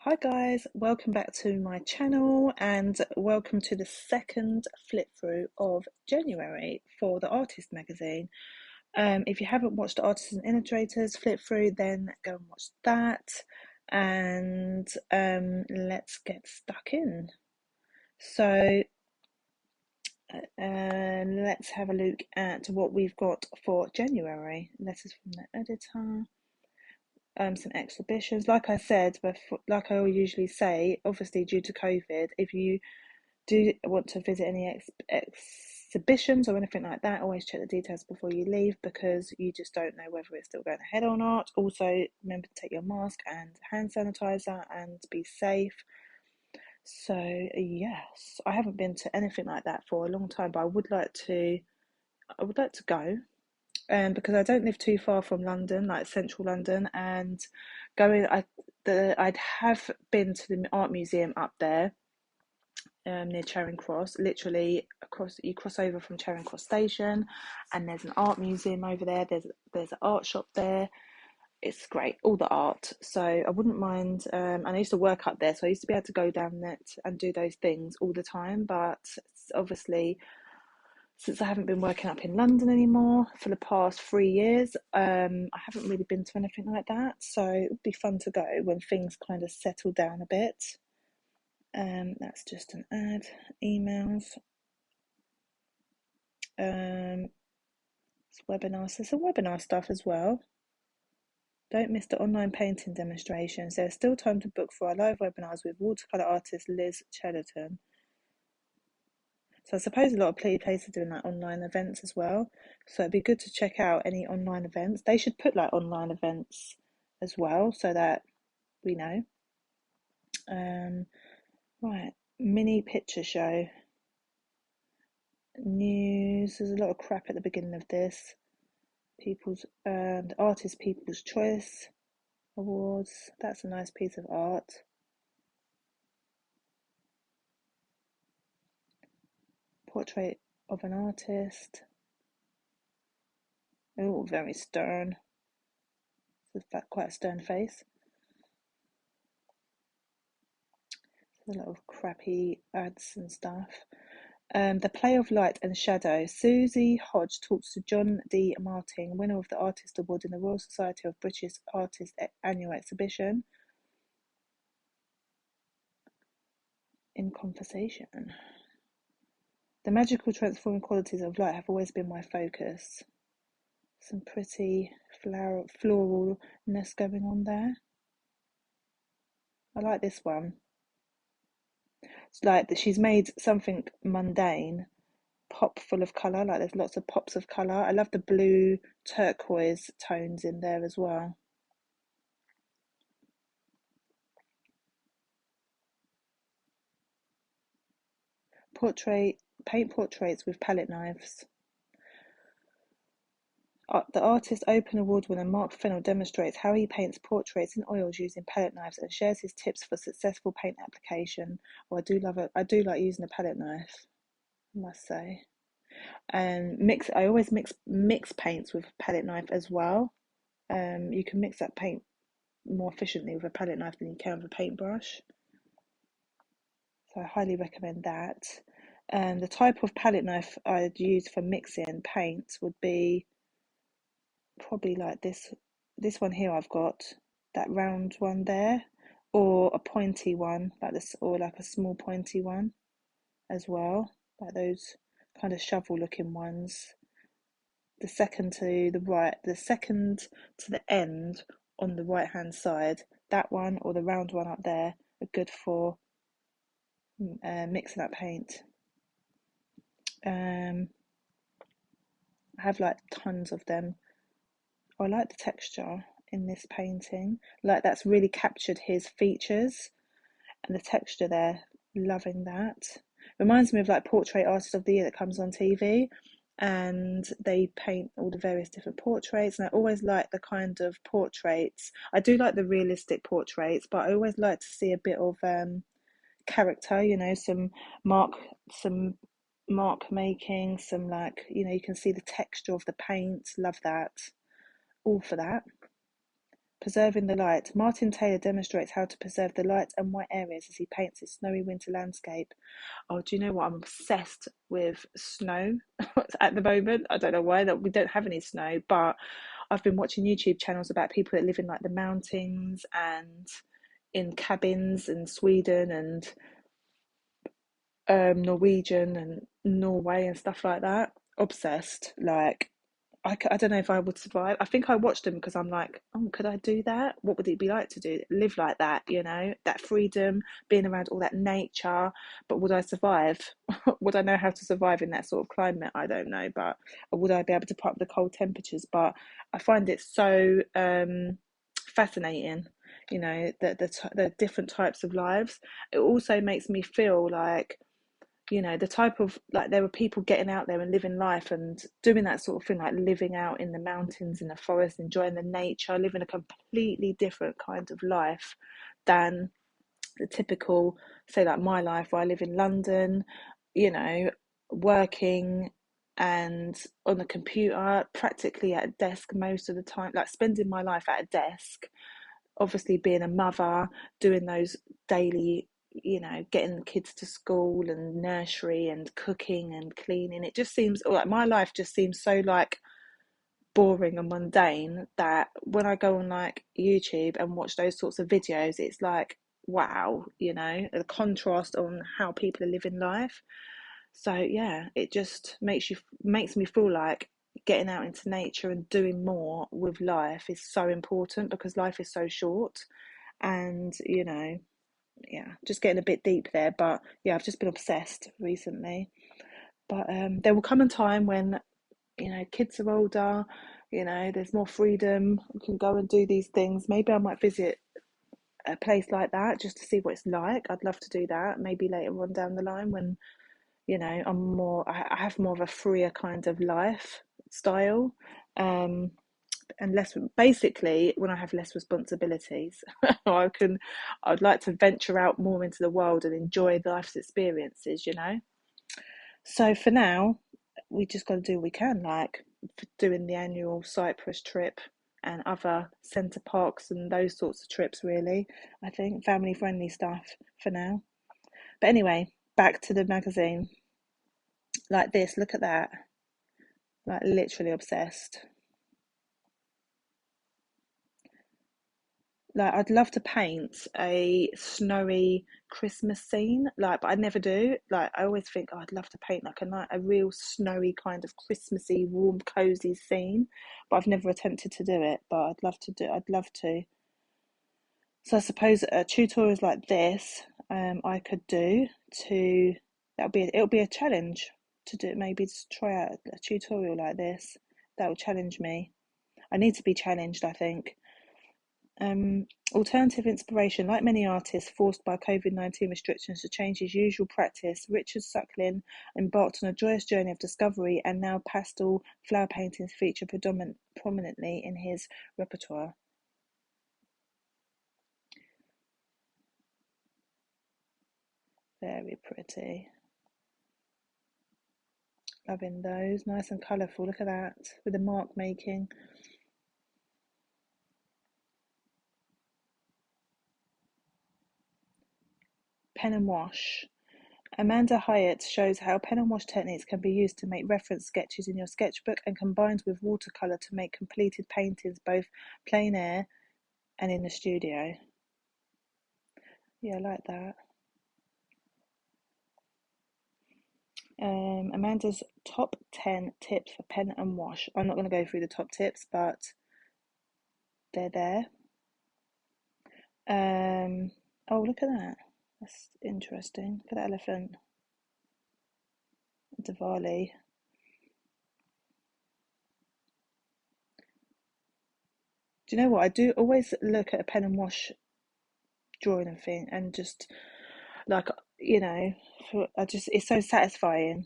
Hi guys, welcome back to my channel and welcome to the second flip through of January for the Artist magazine. If you haven't watched the Artists and Illustrators flip through, then go and watch that, and let's get stuck in. So let's have a look at what we've got for January. Letters from the editor. Some exhibitions. Like I said, like I usually say, obviously due to COVID, if you do want to visit any exhibitions or anything like that, always check the details before you leave, because you just don't know whether it's still going ahead or not. Also, remember to take your mask and hand sanitizer and be safe. So yes, I haven't been to anything like that for a long time, but I would like to go, because I don't live too far from London, like central London, and I'd have been to the art museum up there, near Charing Cross. Literally you cross over from Charing Cross station, and there's an art museum over there. There's an art shop there. It's great, all the art. So I wouldn't mind. And I used to work up there, so I used to be able to go down there and do those things all the time. But obviously, since I haven't been working up in London anymore for the past 3 years, I haven't really been to anything like that. So it would be fun to go when things kind of settle down a bit. That's just an ad. Emails. It's webinars. There's some webinar stuff as well. Don't miss the online painting demonstrations. There's still time to book for our live webinars with watercolour artist Liz Chedderton. So I suppose a lot of places are doing like online events as well. So it'd be good to check out any online events. They should put like online events as well, so that we know. Right, mini picture show. News. There's a lot of crap at the beginning of this. Artist People's Choice Awards. That's a nice piece of art. Portrait of an artist. Oh, very stern. It's quite a stern face. There's a lot of crappy ads and stuff. The Play of Light and Shadow. Susie Hodge talks to John D. Martin, winner of the Artist Award in the Royal Society of British Artists Annual Exhibition, in conversation. The magical transforming qualities of light have always been my focus. Some pretty floralness going on there. I like this one. It's like that she's made something mundane pop full of colour, like there's lots of pops of colour. I love the blue turquoise tones in there as well. Paint portraits with palette knives. The Artist Open Award winner Mark Fennell demonstrates how he paints portraits in oils using palette knives and shares his tips for successful paint application. Oh, I do love it. I do like using a palette knife, I must say. And I always mix paints with palette knife as well. You can mix that paint more efficiently with a palette knife than you can with a paintbrush. So I highly recommend that. The type of palette knife I'd use for mixing paints would be probably like this one here I've got, that round one there, or a pointy one like this, or like a small pointy one as well, like those kind of shovel looking ones. The second to the right, the second to the end on the right hand side, that one or the round one up there are good for mixing up paint. I have like tons of them. I like the texture in this painting, like that's really captured his features and the texture there. Loving that. Reminds me of like Portray Artist of the Year that comes on TV, and they paint all the various different portraits, and I always like the kind of portraits. I do like the realistic portraits, but I always like to see a bit of character, some mark some mark making, some, like, you can see the texture of the paint. Love that. All for that. Preserving the light. Martin Taylor demonstrates how to preserve the light and white areas as he paints his snowy winter landscape. Oh, do you know what? I'm obsessed with snow at the moment. I don't know why that we don't have any snow, but I've been watching YouTube channels about people that live in like the mountains and in cabins in Sweden and Norwegian and Norway and stuff like that. Obsessed. Like, I don't know if I would survive. I think I watched them because I'm like, oh, could I do that? What would it be like to do live like that? You know, that freedom, being around all that nature. But would I survive? Would I know how to survive in that sort of climate? I don't know. But would I be able to put up the cold temperatures? But I find it so fascinating. You know, the different types of lives. It also makes me feel like, you know, the type of, like, there were people getting out there and living life and doing that sort of thing, like living out in the mountains, in the forest, enjoying the nature, living a completely different kind of life than the typical, say, like my life, where I live in London, you know, working and on a computer, practically at a desk most of the time, like spending my life at a desk, obviously being a mother, doing those daily, you know, getting the kids to school and nursery and cooking and cleaning. It just seems like my life just seems so like boring and mundane that when I go on like YouTube and watch those sorts of videos, it's like, wow, you know, the contrast on how people are living life. So yeah, it just makes me feel like getting out into nature and doing more with life is so important, because life is so short. And you know, yeah, just getting a bit deep there, but yeah, I've just been obsessed recently. But there will come a time when, you know, kids are older, you know, there's more freedom, we can go and do these things. Maybe I might visit a place like that just to see what it's like. I'd love to do that maybe later on down the line when, you know, I have more of a freer kind of lifestyle, um and less, basically when I have less responsibilities. I'd like to venture out more into the world and enjoy life's experiences, you know. So for now, we just got to do what we can, like doing the annual Cyprus trip and other centre parks and those sorts of trips, really. I think family friendly stuff for now. But anyway, back to the magazine. Like this, look at that. Like literally obsessed. Like, I'd love to paint a snowy Christmas scene, like, but I never do. Like, I always think, oh, I'd love to paint like a real snowy kind of Christmassy, warm, cozy scene, but I've never attempted to do it. But I'd love to. So I suppose tutorials like this, I could do to. It'll be a challenge to do. Maybe to try out a tutorial like this. That will challenge me. I need to be challenged, I think. Alternative inspiration. Like many artists forced by COVID-19 restrictions to change his usual practice, Richard Suckling embarked on a joyous journey of discovery, and now pastel flower paintings feature prominently in his repertoire. Very pretty. Loving those. Nice and colourful. Look at that. With the mark making. Pen and wash. Amanda Hyatt shows how pen and wash techniques can be used to make reference sketches in your sketchbook and combined with watercolour to make completed paintings both plein air and in the studio. Yeah, I like that. Amanda's top 10 tips for pen and wash. I'm not going to go through the top tips, but they're there. Oh, look at that. That's interesting. Look at that elephant. Diwali. Do you know what? I do always look at a pen and wash drawing and thing and just like, you know, it's so satisfying.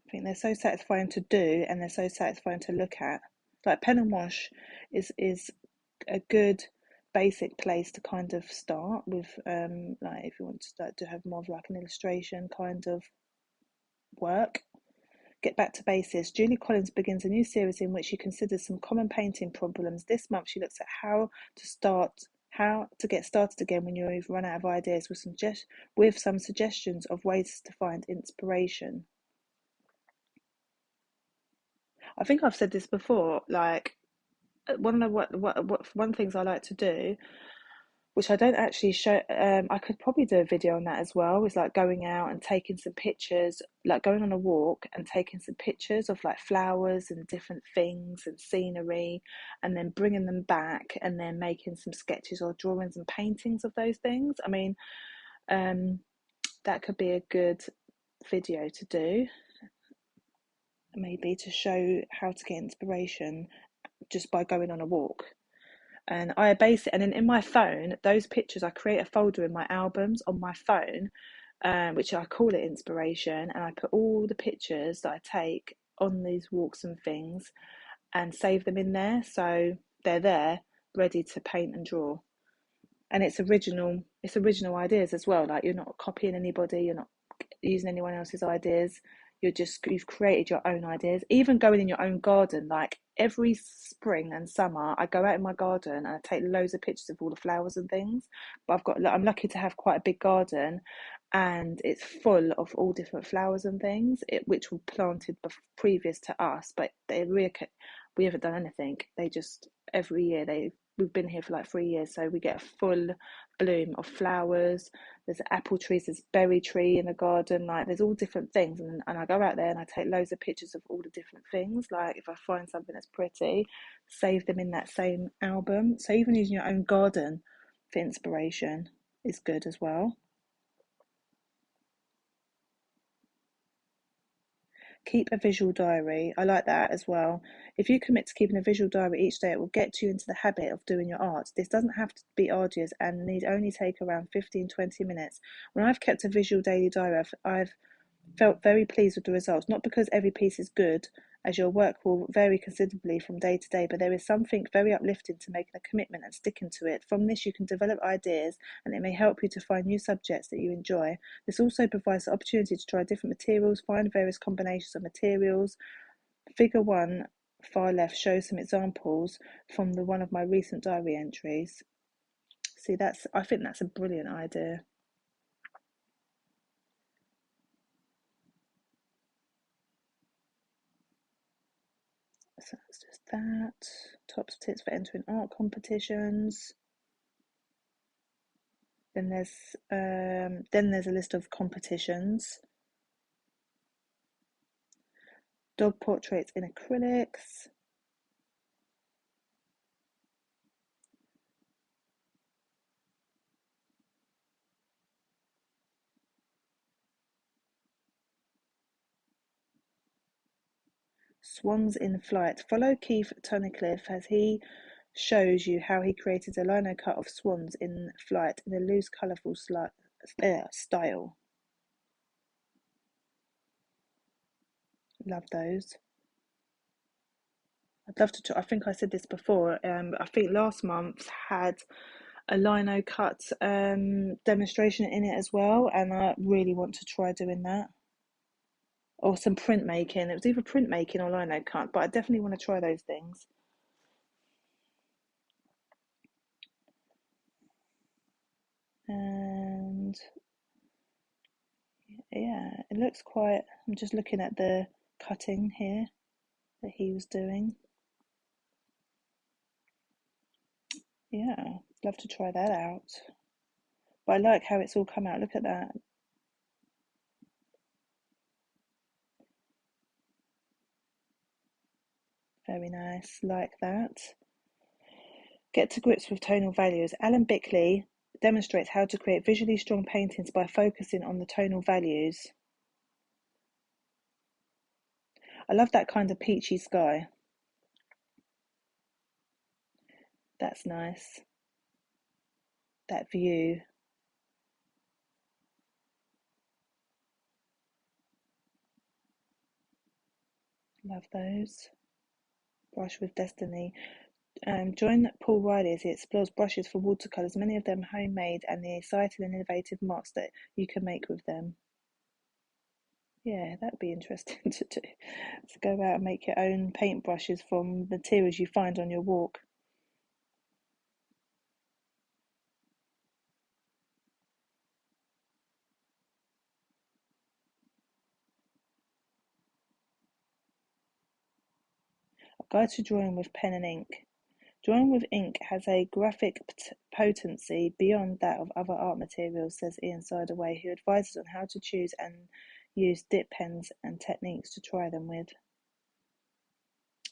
I think they're so satisfying to do and they're so satisfying to look at. Like pen and wash is a good basic place to kind of start with, like if you want to start to have more of like an illustration kind of work, Get back to basics. Julie Collins begins a new series in which she considers some common painting problems. This month she looks at how to get started again when you've run out of ideas, with some suggestions of ways to find inspiration. I think I've said this before, like one of one things I like to do, which I don't actually show. I could probably do a video on that as well. Is like going out and taking some pictures, like going on a walk and taking some pictures of like flowers and different things and scenery, and then bringing them back and then making some sketches or drawings and paintings of those things. I mean, that could be a good video to do, maybe to show how to get inspiration just by going on a walk. And I base it, and then in my phone, those pictures, I create a folder in my albums on my phone, which I call it inspiration, and I put all the pictures that I take on these walks and things and save them in there, so they're there ready to paint and draw. And it's original ideas as well. Like, you're not copying anybody, you're not using anyone else's ideas, you've created your own ideas. Even going in your own garden, like every spring and summer I go out in my garden and I take loads of pictures of all the flowers and things. But I'm lucky to have quite a big garden, and it's full of all different flowers and things, which were planted previous to us, but we haven't done anything. They just, every year, we've been here for like 3 years, so we get a full bloom of flowers. There's apple trees, there's berry tree in the garden, like there's all different things. And I go out there and I take loads of pictures of all the different things. Like if I find something that's pretty, save them in that same album. So even using your own garden for inspiration is good as well. Keep a visual diary. I like that as well. If you commit to keeping a visual diary each day, it will get you into the habit of doing your art. This doesn't have to be arduous and need only take around 15-20 minutes. When I've kept a visual daily diary, I've felt very pleased with the results, not because every piece is good, as your work will vary considerably from day to day, but there is something very uplifting to making a commitment and sticking to it. From this, you can develop ideas, and it may help you to find new subjects that you enjoy. This also provides the opportunity to try different materials, find various combinations of materials. Figure 1, far left, shows some examples from one of my recent diary entries. See, I think that's a brilliant idea. So that's just that. Tops tips for entering art competitions. Then there's a list of competitions. Dog portraits in acrylics. Swans in flight. Follow Keith Tunnicliffe as he shows you how he created a lino cut of swans in flight in a loose, colourful style. Love those. I'd love to try. I think I said this before. I think last month had a lino cut demonstration in it as well, and I really want to try doing that. Or some printmaking. It was either printmaking or lino cut, but I definitely want to try those things. And yeah, it looks quite. I'm just looking at the cutting here that he was doing. Yeah, love to try that out. But I like how it's all come out. Look at that. Very nice. Like that. Get to grips with tonal values. Alan Bickley demonstrates how to create visually strong paintings by focusing on the tonal values. I love that kind of peachy sky. That's nice. That view. Love those. Brush with Destiny. Join Paul Riley as he explores brushes for watercolors, many of them homemade, and the exciting and innovative marks that you can make with them. Yeah, that'd be interesting to do. To go out and make your own paintbrushes from materials you find on your walk. A guide to drawing with pen and ink. Drawing with ink has a graphic potency beyond that of other art materials, says Ian Sidaway, who advises on how to choose and use dip pens and techniques to try them with.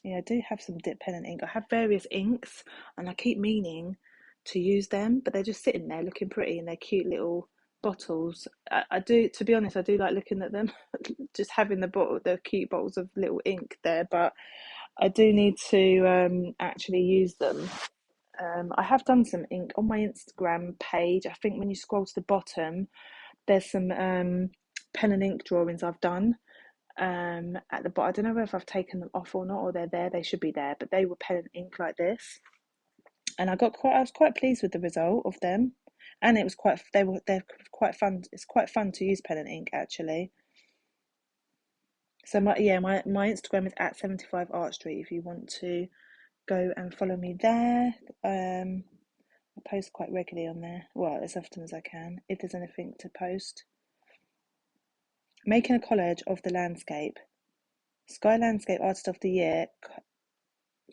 Yeah, I do have some dip pen and ink. I have various inks and I keep meaning to use them, but they're just sitting there looking pretty in their cute little bottles. I do, to be honest, I do like looking at them, just having the cute bottles of little ink there, but I do need to actually use them. I have done some ink on my Instagram page. I think when you scroll to the bottom, there's some pen and ink drawings I've done at the bottom. I don't know if I've taken them off or not, or they're there. They should be there, but they were pen and ink like this, and I was quite pleased with the result of them, and it was they're quite fun. It's quite fun to use pen and ink actually. So my Instagram is at 75 Art Street if you want to go and follow me there. I post quite regularly on there, well, as often as I can, if there's anything to post. Making a collage of the landscape. Sky Landscape Artist of the Year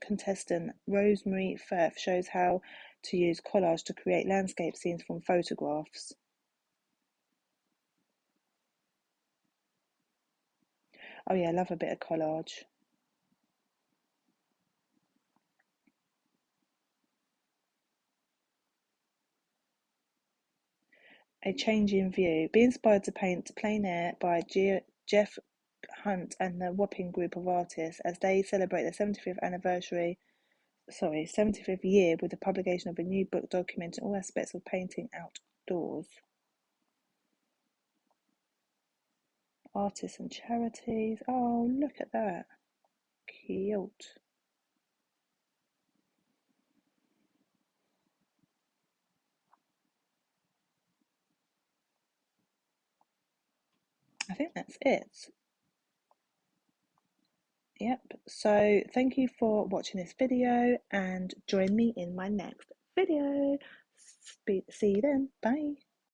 contestant Rosemary Firth shows how to use collage to create landscape scenes from photographs. Oh yeah, I love a bit of collage. A Change in View. Be inspired to paint Plein Air by Jeff Hunt and the Wapping group of artists as they celebrate their 75th year with the publication of a new book documenting all aspects of painting outdoors. Artists and charities. Oh, look at that. Cute. I think that's it. Yep. So thank you for watching this video and join me in my next video. See you then. Bye.